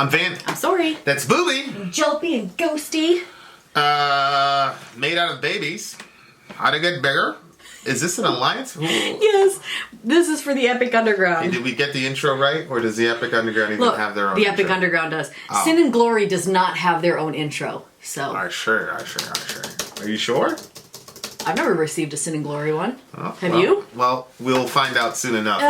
I'm Van. I'm sorry. That's Booby. Jelpy and Ghosty. Made out of babies. How to get bigger? Is this an alliance? Ooh. Yes. This is for the Epic Underground. Hey, did we get the intro right? Or does the Epic Underground even have their own the intro? Epic Underground does. Oh. Sin and Glory does not have their own intro. So. Are you sure? I've never received a Sin and Glory one. Oh, have you? Well, we'll find out soon enough.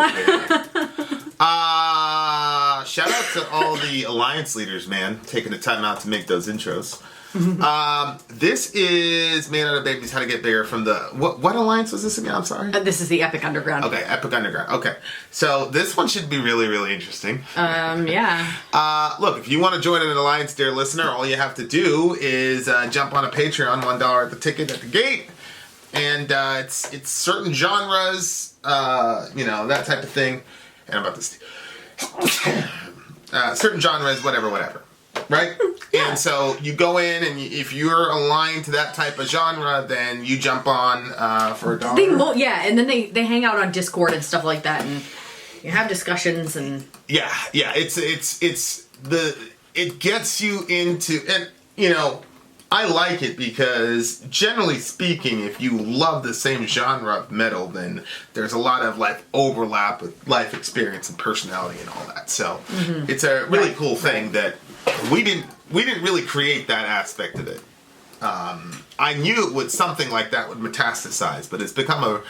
Shout out to all the alliance leaders, man, taking the time out to make those intros. This is Made Out of Babies, How to Get Bigger from the... What alliance was this again? I'm sorry. This is the Epic Underground. Okay, Epic Underground. Okay. So this one should be really, really interesting. Yeah. Look, if you want to join an alliance, dear listener, all you have to do is jump on a Patreon, $1 at the ticket at the gate. And it's certain genres, that type of thing. And I'm about to... certain genres, whatever. Right? Yeah. And so you go in, and if you're aligned to that type of genre, then you jump on for $1. And then they hang out on Discord and stuff like that, and you have discussions and... Yeah, it gets you into... And, I like it because, generally speaking, if you love the same genre of metal, then there's a lot of overlap with life experience and personality and all that. So it's a really cool thing that we didn't really create that aspect of it. I knew something like that would metastasize, but it's become a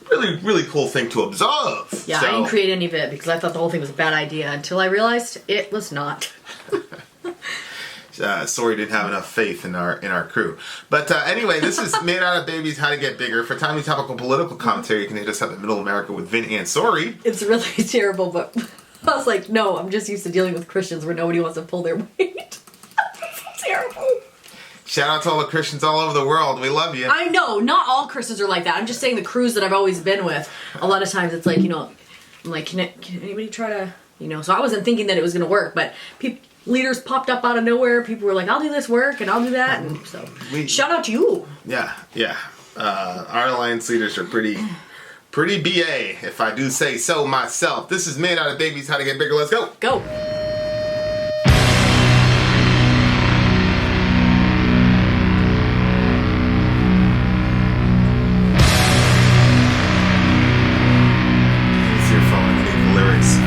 really, really cool thing to observe. Yeah, I didn't create any of it because I thought the whole thing was a bad idea until I realized it was not. Sorry, didn't have enough faith in our crew. But anyway, this is Made Out of Babies, How to Get Bigger. For timely, topical, political commentary, you can hit us up in Middle America with Vin and Sorry. It's really terrible, but I was like, no, I'm just used to dealing with Christians where nobody wants to pull their weight. It's terrible. Shout out to all the Christians all over the world. We love you. I know, not all Christians are like that. I'm just saying the crews that I've always been with, a lot of times it's like, I'm like, can anybody try to, so I wasn't thinking that it was going to work, but leaders popped up out of nowhere. People were like, I'll do this work and I'll do that. And so, shout out to you. Yeah. Our alliance leaders are pretty BA, if I do say so myself. This is Made Out of Babies, How to Get Bigger. Let's go. Go. It's your phone. I need the lyrics.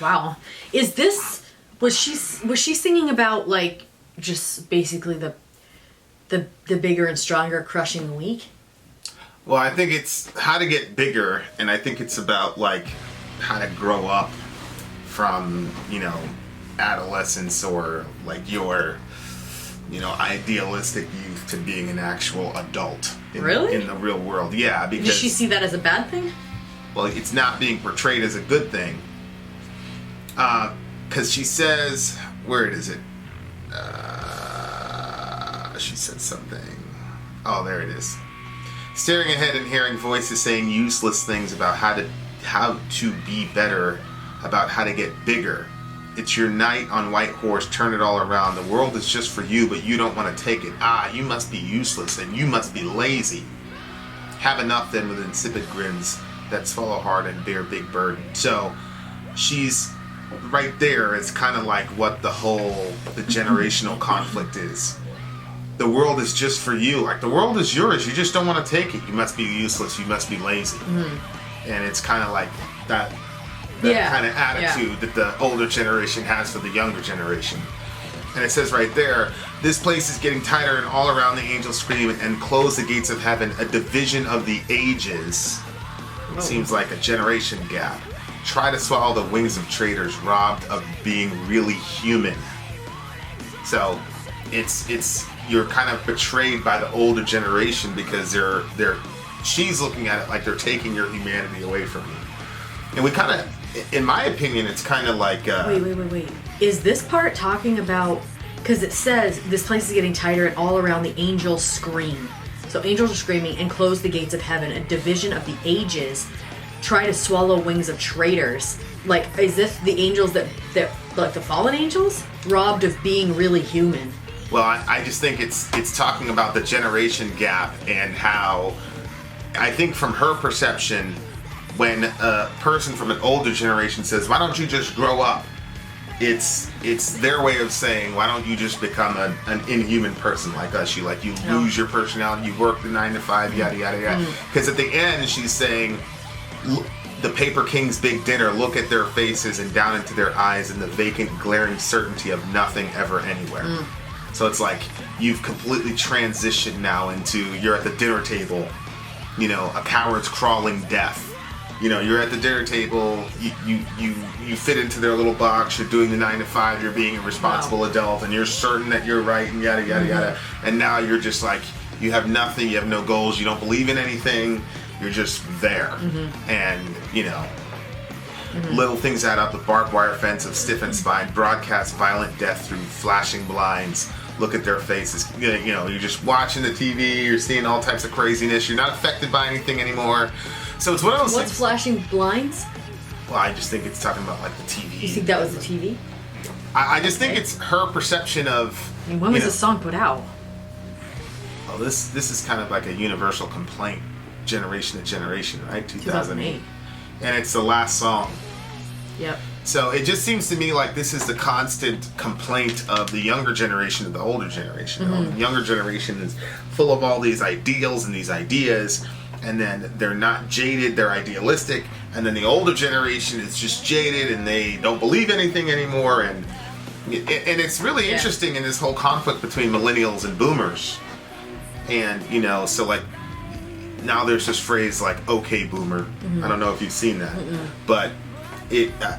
Wow. Was she singing about like just basically the bigger and stronger crushing the weak? Well, I think it's how to get bigger, and I think it's about like how to grow up from, adolescence or like your, idealistic youth to being an actual adult in the real world. Yeah, because did she see that as a bad thing? Well, it's not being portrayed as a good thing. Because she says, where is it? She said something. Oh, there it is. Staring ahead and hearing voices saying useless things about how to be better, about how to get bigger. It's your knight on white horse, turn it all around. The world is just for you, but you don't want to take it. You must be useless and you must be lazy. Have enough then with insipid grins that swallow hard and bear big burden. So she's right there. It's kind of like what the generational conflict is. The world is just for you. Like, the world is yours. You just don't want to take it. You must be useless. You must be lazy. And it's kind of like that kind of attitude that the older generation has for the younger generation. And it says right there, this place is getting tighter and all around the angels scream and close the gates of heaven, a division of the ages. It seems like a generation gap. Try to swallow the wings of traitors, robbed of being really human. So it's you're kind of betrayed by the older generation because she's looking at it like they're taking your humanity away from you. And we kind of, in my opinion, it's kind of like wait. Is this part talking about, because it says this place is getting tighter and all around the angels scream. So angels are screaming and close the gates of heaven, a division of the ages, try to swallow wings of traitors. Like, is this the angels that like the fallen angels, robbed of being really human? Well, I just think it's talking about the generation gap and how, I think from her perception, when a person from an older generation says, why don't you just grow up? It's their way of saying, why don't you just become an inhuman person like us? You lose your personality, you work the 9 to 5, yada, yada, yada. Because at the end, she's saying, the Paper King's big dinner, look at their faces and down into their eyes and the vacant, glaring certainty of nothing ever anywhere. So it's like you've completely transitioned now into, you're at the dinner table, a coward's crawling death. You're at the dinner table, you fit into their little box, you're doing the 9 to 5, you're being a responsible adult, and you're certain that you're right, and yada, yada, yada. And now you're just like, you have nothing, you have no goals, you don't believe in anything, you're just there. And, little things add up, the barbed wire fence of stiffened spine, broadcast violent death through flashing blinds. Look at their faces. You're just watching the TV, you're seeing all types of craziness, you're not affected by anything anymore. So it's one of those things. What's flashing blinds? Well, I just think it's talking about like the TV. You think that was the TV? I just think it's her perception of. When was this song put out? Oh, this is kind of like a universal complaint, generation to generation, right? 2008. And it's the last song. Yep. So it just seems to me like this is the constant complaint of the younger generation to the older generation. The younger generation is full of all these ideals and these ideas, and then they're not jaded, they're idealistic, and then the older generation is just jaded and they don't believe anything anymore. And it's really interesting in this whole conflict between millennials and boomers. And, so like, now there's this phrase like, okay, boomer. I don't know if you've seen that, but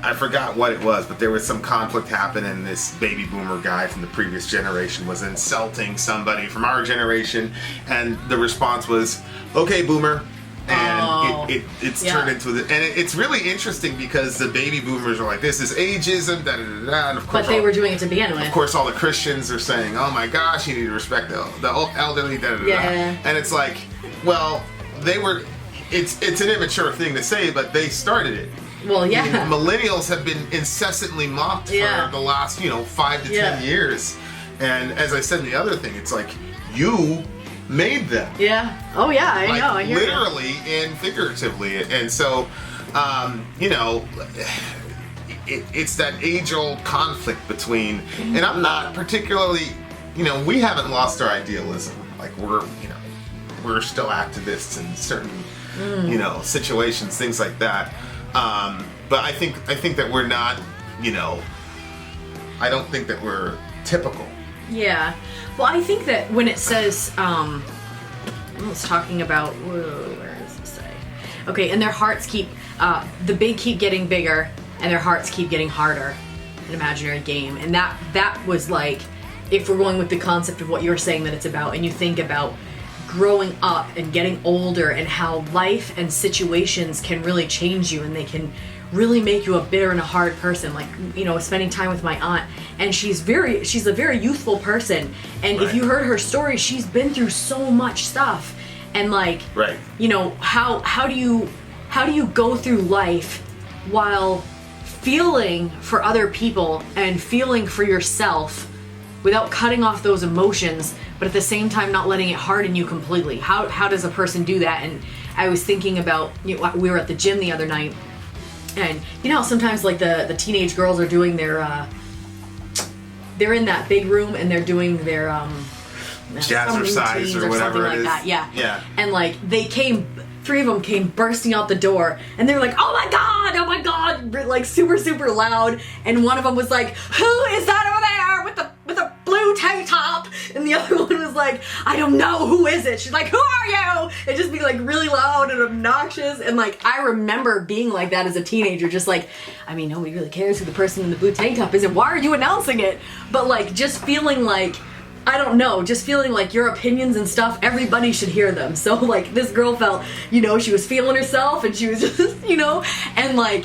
I forgot what it was, but there was some conflict happening, and this baby boomer guy from the previous generation was insulting somebody from our generation, and the response was, okay, boomer. And it's turned into and it's really interesting because the baby boomers are like, this is ageism, da da da da, and of course, but they were doing it to begin with. Of course, all the Christians are saying, oh my gosh, you need to respect the elderly, da da da. And it's like, well, it's an immature thing to say, but they started it. Well, yeah. Millennials have been incessantly mocked for the last, 5 to 10 years. And as I said in the other thing, it's like, you made them. Yeah. Oh, yeah, I know. I hear literally and figuratively. And so, it's that age-old conflict between, and I'm not particularly, we haven't lost our idealism. Like, we're still activists in certain, situations, things like that. But I think that we're not I don't think that we're typical. Yeah. Well, I think that when it says, I was talking about, where does it say? Okay, and their hearts keep, the big keep getting bigger, and their hearts keep getting harder. An imaginary game. And that was like, if we're going with the concept of what you're saying that it's about, and you think about growing up and getting older and how life and situations can really change you, and they can really make you a bitter and a hard person. Like, spending time with my aunt, and she's a very youthful person, and if you heard her story, she's been through so much stuff, and like, how do you go through life while feeling for other people and feeling for yourself without cutting off those emotions, but at the same time not letting it harden you completely? How does a person do that? And I was thinking about, we were at the gym the other night, and how sometimes like the teenage girls are doing their they're in that big room and they're doing their jazzercise or whatever it is. Like that. Yeah. And like three of them came bursting out the door, and they were like, oh my god, like super, super loud. And one of them was like, who is that over there with the blue tank top? And the other one was like, I don't know, who is it? She's like, who are you? And just being like really loud and obnoxious. And like, I remember being like that as a teenager, just like, nobody really cares who the person in the blue tank top is, and why are you announcing it? But like, just feeling like, I don't know, just feeling like your opinions and stuff, everybody should hear them. So like, this girl felt, she was feeling herself, and she was just, and like,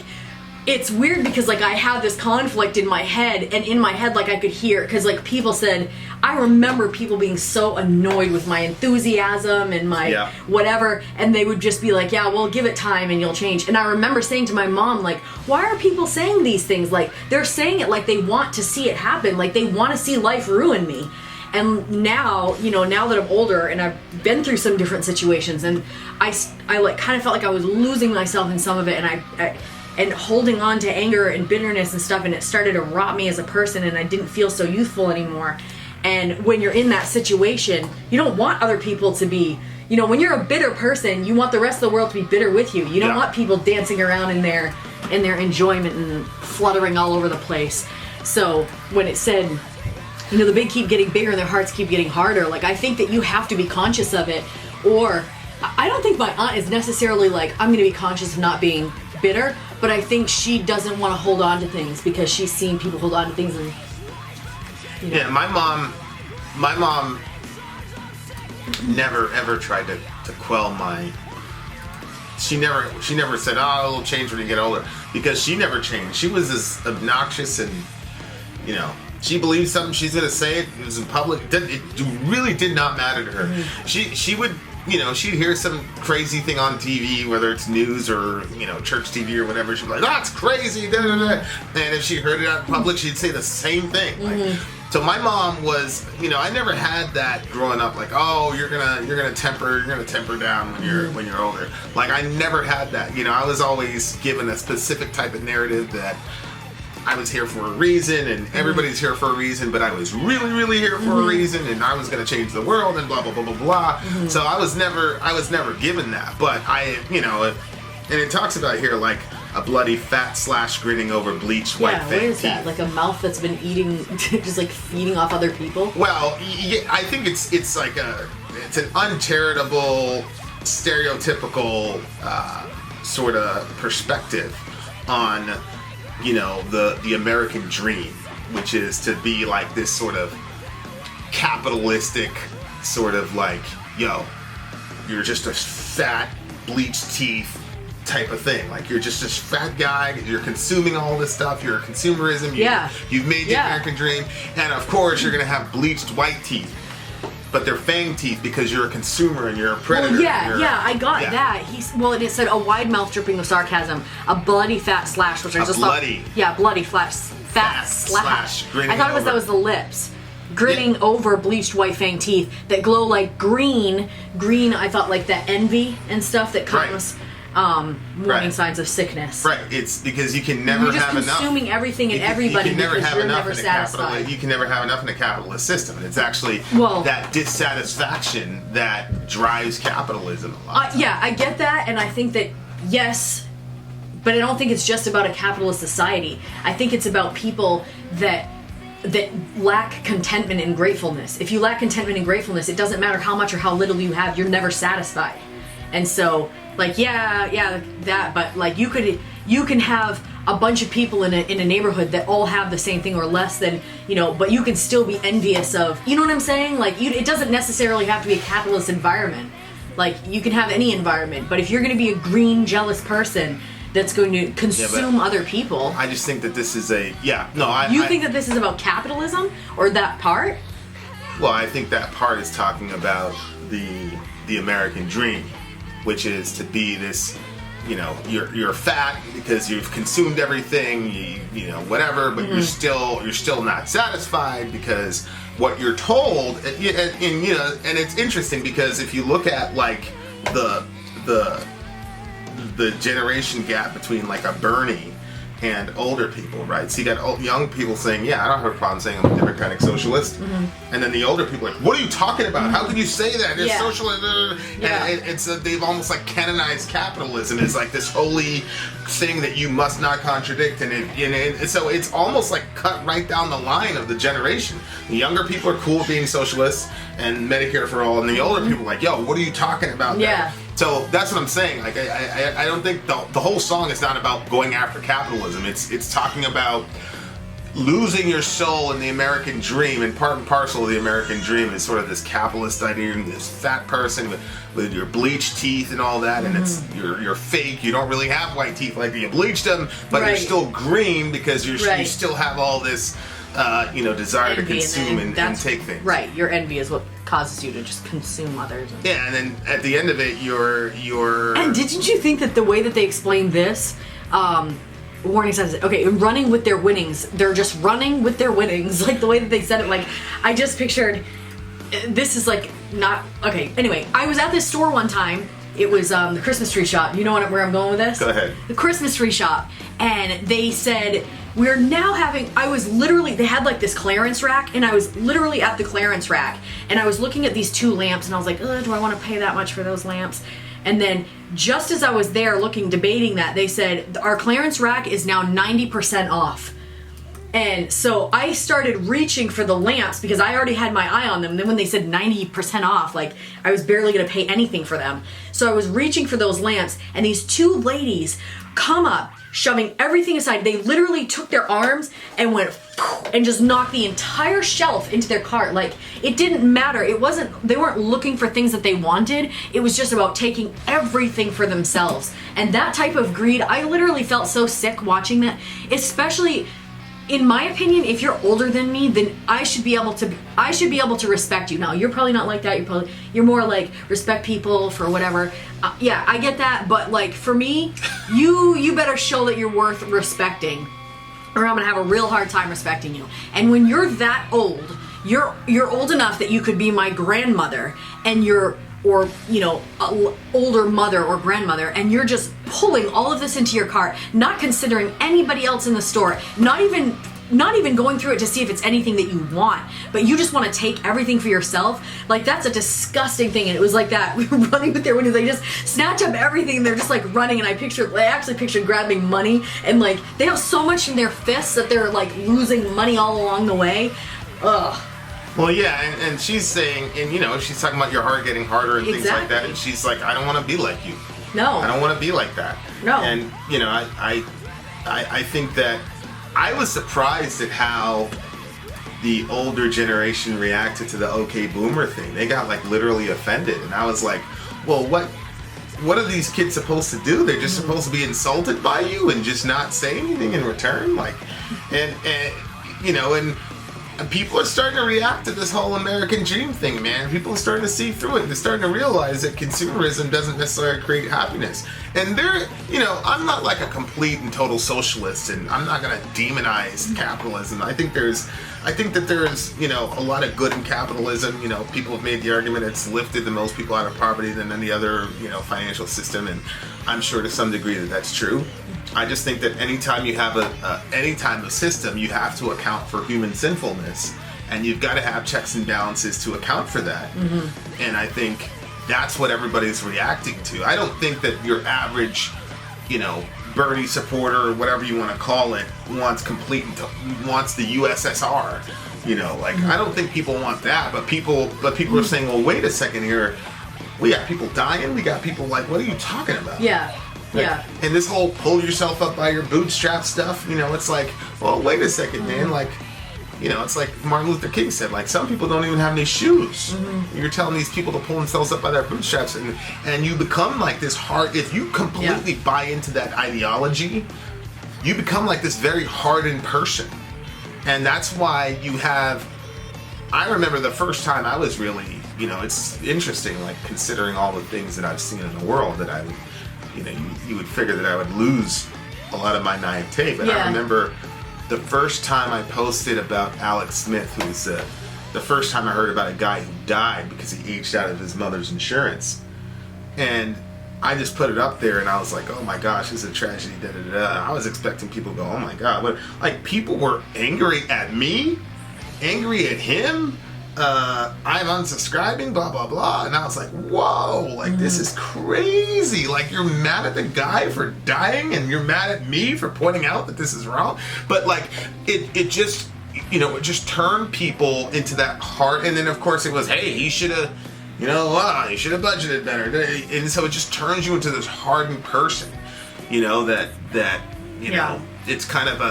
it's weird because like I have this conflict in my head, and in my head like I could hear, because like people said, I remember people being so annoyed with my enthusiasm and my whatever, and they would just be like, yeah, well, give it time and you'll change. And I remember saying to my mom, like, why are people saying these things? Like, they're saying it like they want to see it happen, like they want to see life ruin me. And now, now that I'm older and I've been through some different situations, and I like kind of felt like I was losing myself in some of it, and I and holding on to anger and bitterness and stuff, and it started to rot me as a person, and I didn't feel so youthful anymore. And when you're in that situation, you don't want other people to be, when you're a bitter person, you want the rest of the world to be bitter with you. You don't want people dancing around in their enjoyment and fluttering all over the place. So when it said, the big keep getting bigger and their hearts keep getting harder, like, I think that you have to be conscious of it. Or I don't think my aunt is necessarily like, I'm going to be conscious of not being bitter, but I think she doesn't want to hold on to things because she's seen people hold on to things, and yeah, my mom never ever tried to quell my. She never said, oh, it'll change when you get older, because she never changed. She was as obnoxious, and she believed something, she's gonna say it. It was in public. It really did not matter to her. Mm-hmm. She would, she'd hear some crazy thing on TV, whether it's news or church TV or whatever. She'd be like, "That's crazy," da, da, da. And if she heard it out in public, she'd say the same thing. Mm-hmm. Like, so my mom was, I never had that growing up. Like, oh, you're gonna temper down when you're older. Like, I never had that. I was always given a specific type of narrative that I was here for a reason, and everybody's here for a reason, but I was really, really here for a reason, and I was going to change the world, and blah, blah, blah, blah, blah. Mm-hmm. So I was never given that. But and it talks about here, like, a bloody fat slash grinning over bleached white fake teeth. What is that? Like a mouth that's been eating, just like feeding off other people? Well, yeah, I think it's like it's an uncharitable, stereotypical sort of perspective on the American dream, which is to be like this sort of capitalistic sort of like, you're just a fat bleached teeth type of thing. Like, you're just this fat guy, you're consuming all this stuff, you're a consumerism, you've made the American dream, and of course you're gonna have bleached white teeth. But they're fang teeth because you're a consumer and you're a predator. Well, I got that. And it said a wide mouth dripping with sarcasm, a bloody fat slash, which I just thought. Bloody fat slash. I thought that was the lips. Grinning over bleached white fang teeth that glow like green. Green, I thought, like that envy and stuff that comes. Warning signs of sickness. Right. It's because you can never have enough. You're just consuming everything and everybody because you're never satisfied. You can never have enough in a capitalist system. And it's actually that dissatisfaction that drives capitalism a lot. I get that, and I think that, yes, But I don't think it's just about a capitalist society. I think it's about people that lack contentment and gratefulness. If you lack contentment and gratefulness, it doesn't matter how much or how little you have, you're never satisfied. And so, like, that, but like you can have a bunch of people in a neighborhood that all have the same thing or less than, but you can still be envious of, you know what I'm saying? Like, it doesn't necessarily have to be a capitalist environment. Like, you can have any environment, but if you're going to be a green, jealous person that's going to consume other people. I just think that this is think that this is about capitalism or that part? Well, I think that part is talking about the American dream, which is to be this, you're fat because you've consumed everything, whatever, but you're still not satisfied because what you're told, and it's interesting because if you look at like the generation gap between like a Bernie and older people, right? So you got young people saying, yeah, I don't have a problem saying I'm a democratic socialist. Mm-hmm. And then the older people are like, what are you talking about? Mm-hmm. How can you say that? It's socialist. Yeah. And they've almost like canonized capitalism as like this holy thing that you must not contradict. And so it's almost like cut right down the line of the generation. The younger people are cool being socialists and Medicare for all. And the older people are like, yo, what are you talking about? Yeah. So that's what I'm saying. Like, I don't think the whole song is not about going after capitalism. It's talking about losing your soul in the American dream, and part and parcel of the American dream is sort of this capitalist idea, this fat person with your bleached teeth and all that, and it's you're fake. You don't really have white teeth like you bleached them, but you're still green because you still have all this desire to consume and take things. Right. Your envy is what causes you to just consume others. Yeah, and then at the end of it, you're. And didn't you think that the way that they explained this, Warning says, okay, running with their winnings, they're just running with their winnings, like the way that they said it, like, I just pictured, this is like, not, okay, anyway, I was at this store one time, it was the Christmas tree shop, you know where I'm going with this? Go ahead. The Christmas tree shop, and they said, we're now having, they had like this clearance rack, and I was literally at the clearance rack, and I was looking at these two lamps, and I was like, do I want to pay that much for those lamps? And then just as I was there debating that, they said, our clearance rack is now 90% off. And so I started reaching for the lamps because I already had my eye on them. And then when they said 90% off, like I was barely going to pay anything for them. So I was reaching for those lamps, and these two ladies come up, shoving everything aside. They literally took their arms and went and just knocked the entire shelf into their cart. Like, it didn't matter. They weren't looking for things that they wanted. It was just about taking everything for themselves. And that type of greed, I literally felt so sick watching that, especially, in my opinion, if you're older than me, then I should be able to respect you. Now, you're probably not like that. You're more like respect people for whatever. Yeah, I get that, but like for me, you better show that you're worth respecting, or I'm gonna have a real hard time respecting you. And when you're that old, you're old enough that you could be my grandmother, and older mother or grandmother, and you're just pulling all of this into your cart, not considering anybody else in the store, not even going through it to see if it's anything that you want, but you just want to take everything for yourself. Like, that's a disgusting thing. And it was like that. We were running with their windows. They just snatch up everything, and they're just like running. And I actually pictured grabbing money, and like they have so much in their fists that they're like losing money all along the way. Ugh. Well, yeah, and she's saying, and she's talking about your heart getting harder and things like that, and she's like, I don't want to be like you. No. I don't want to be like that. No. And, I think that I was surprised at how the older generation reacted to the OK Boomer thing. They got like literally offended, and I was like, well, what are these kids supposed to do? They're just supposed to be insulted by you and just not say anything in return? Like, and people are starting to react to this whole American dream thing, man. People are starting to see through it. They're starting to realize that consumerism doesn't necessarily create happiness. And I'm not like a complete and total socialist, and I'm not going to demonize capitalism. I think that there's, a lot of good in capitalism. People have made the argument it's lifted the most people out of poverty than any other, financial system, and I'm sure to some degree that that's true. I just think that anytime you have a system, you have to account for human sinfulness, and you've got to have checks and balances to account for that. Mm-hmm. And I think that's what everybody's reacting to. I don't think that your average, Bernie supporter, or whatever you want to call it, wants the USSR. You know, like I don't think people want that, but people are saying, well, wait a second here. We got people dying. We got people like, what are you talking about? Yeah. Like, Yeah. And this whole pull yourself up by your bootstrap stuff, you know, it's like, well, wait a second, man. Like, you know, it's like Martin Luther King said, like, some people don't even have any shoes. You're telling these people to pull themselves up by their bootstraps, and you become like this hard, if you completely buy into that ideology, you become like this very hardened person. And that's why you have, I remember the first time I was really, you know, it's interesting, like, considering all the things that I've seen in the world, that I would, you know, you would figure that I would lose a lot of my naivete. But I remember the first time I posted about Alex Smith, who was the first time I heard about a guy who died because he aged out of his mother's insurance. And I just put it up there and I was like, oh my gosh, this is a tragedy, da da da. I was expecting people to go, oh my God. What? Like, people were angry at me, angry at him. I'm unsubscribing, blah, blah, blah. And I was like, whoa, like, this is crazy. Like, you're mad at the guy for dying and you're mad at me for pointing out that this is wrong. But, like, it just, you know, it just turned people into that heart. And then, of course, it was, hey, he should have, you know, he should have budgeted better. And so it just turns you into this hardened person, you know, that you know, it's kind of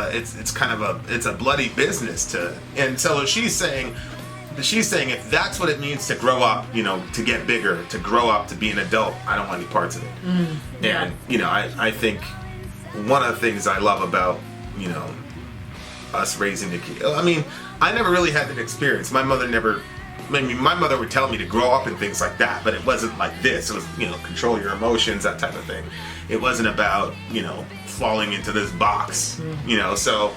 it's a bloody business to. And so she's saying if that's what it means to grow up, you know, to get bigger, to grow up, to be an adult, I don't want any parts of it. And, you know, I think one of the things I love about, you know, us raising the kid, I mean, I never really had that experience. My mother would tell me to grow up and things like that, but it wasn't like this. It was, you know, control your emotions, that type of thing. It wasn't about, you know, falling into this box, you know, so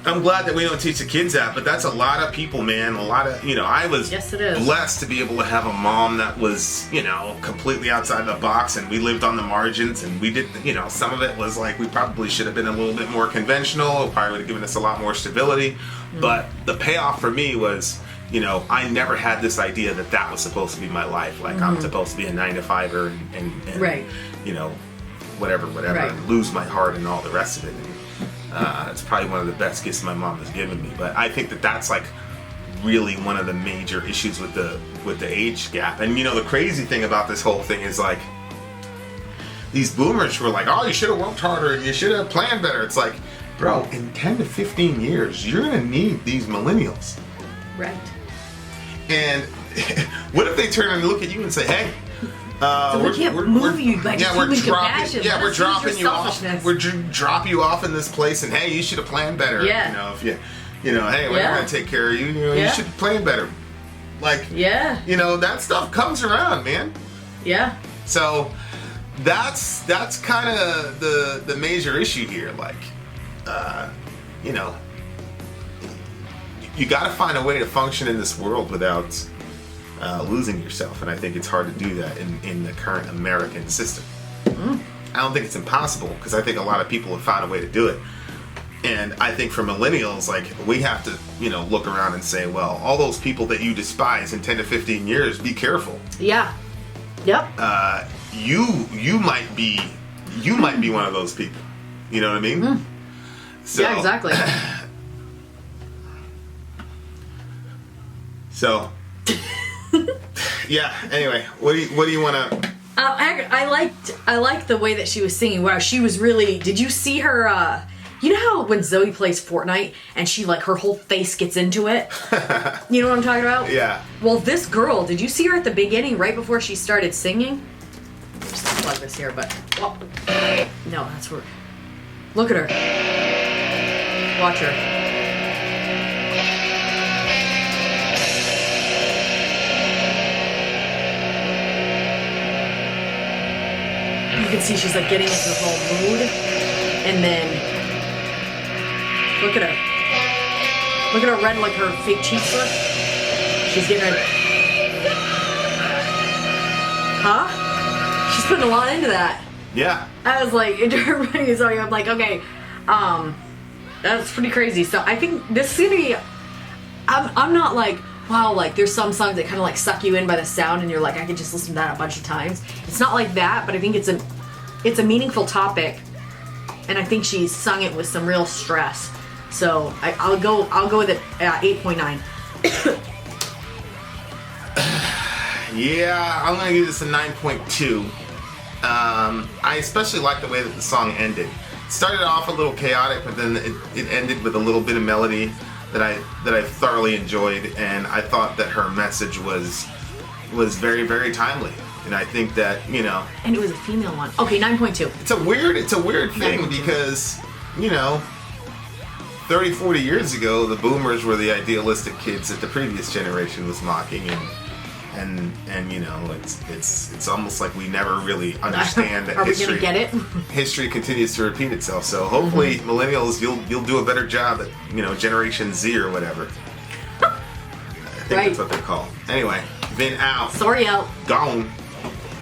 I'm glad that we don't teach the kids that, but that's a lot of people, man. A lot of, you know, I was blessed to be able to have a mom that was, you know, completely outside the box, and we lived on the margins, and we did, you know, some of it was like, we probably should have been a little bit more conventional. It probably would have given us a lot more stability. But the payoff for me was, you know, I never had this idea that that was supposed to be my life. Like, I'm supposed to be a 9-to-5er and you know, whatever, and lose my heart and all the rest of it. And, it's probably one of the best gifts my mom has given me. But I think that that's like really one of the major issues with the age gap. And you know, the crazy thing about this whole thing is, like, these boomers were like, oh, you should have worked harder and you should have planned better. It's like, bro, in 10 to 15 years, you're gonna need these millennials. Right. And what if they turn and look at you and say, hey, so we can't move you by just human compassion. Yeah, we're dropping you off. We're drop you off in this place, and hey, you should have planned better. Yeah. You know, if you know, hey, we're gonna take care of you. You know, you should have planned better. Like, you know, that stuff comes around, man. Yeah. So that's kind of the major issue here. Like, you know, you got to find a way to function in this world without losing yourself, and I think it's hard to do that in the current American system. I don't think it's impossible, because I think a lot of people have found a way to do it. And I think for millennials, like, we have to, you know, look around and say, well, all those people that you despise in 10 to 15 years, be careful. Yeah. Yep. You might be one of those people. You know what I mean? So, yeah, exactly. So, yeah. Anyway, what do you want to? I liked the way that she was singing. Wow, she was really. Did you see her? You know how when Zoe plays Fortnite and she, like, her whole face gets into it? You know what I'm talking about? Yeah. Well, this girl, did you see her at the beginning, right before she started singing? Just plug this here, but no, that's where. Look at her. Watch her. You can see she's, like, getting into the whole mood, and then look at her red, like her fake cheeks look. She's getting ready. Huh? She's putting a lot into that. Yeah. I was like, everybody is I'm like, okay, that's pretty crazy. So I think this is gonna be. I'm not like, wow, like, there's some songs that kind of, like, suck you in by the sound and you're like, I could just listen to that a bunch of times. It's not like that, but I think it's a meaningful topic and I think she sung it with some real stress. So I'll go with it at 8.9. Yeah, I'm gonna give this a 9.2. I especially like the way that the song ended. It started off a little chaotic, but then it ended with a little bit of melody that I thoroughly enjoyed, and I thought that her message was very, very timely. And I think that, you know, and it was a female one. Okay, 9.2. It's a weird thing 9.2. because, you know, 30, 40 years ago, the boomers were the idealistic kids that the previous generation was mocking, and you know, it's almost like we never really understand that Are we history. gonna get it? History continues to repeat itself. So hopefully, millennials, you'll do a better job at, you know, Generation Z or whatever. I think Right. that's what they're called. Anyway, been out, Sorry out. gone.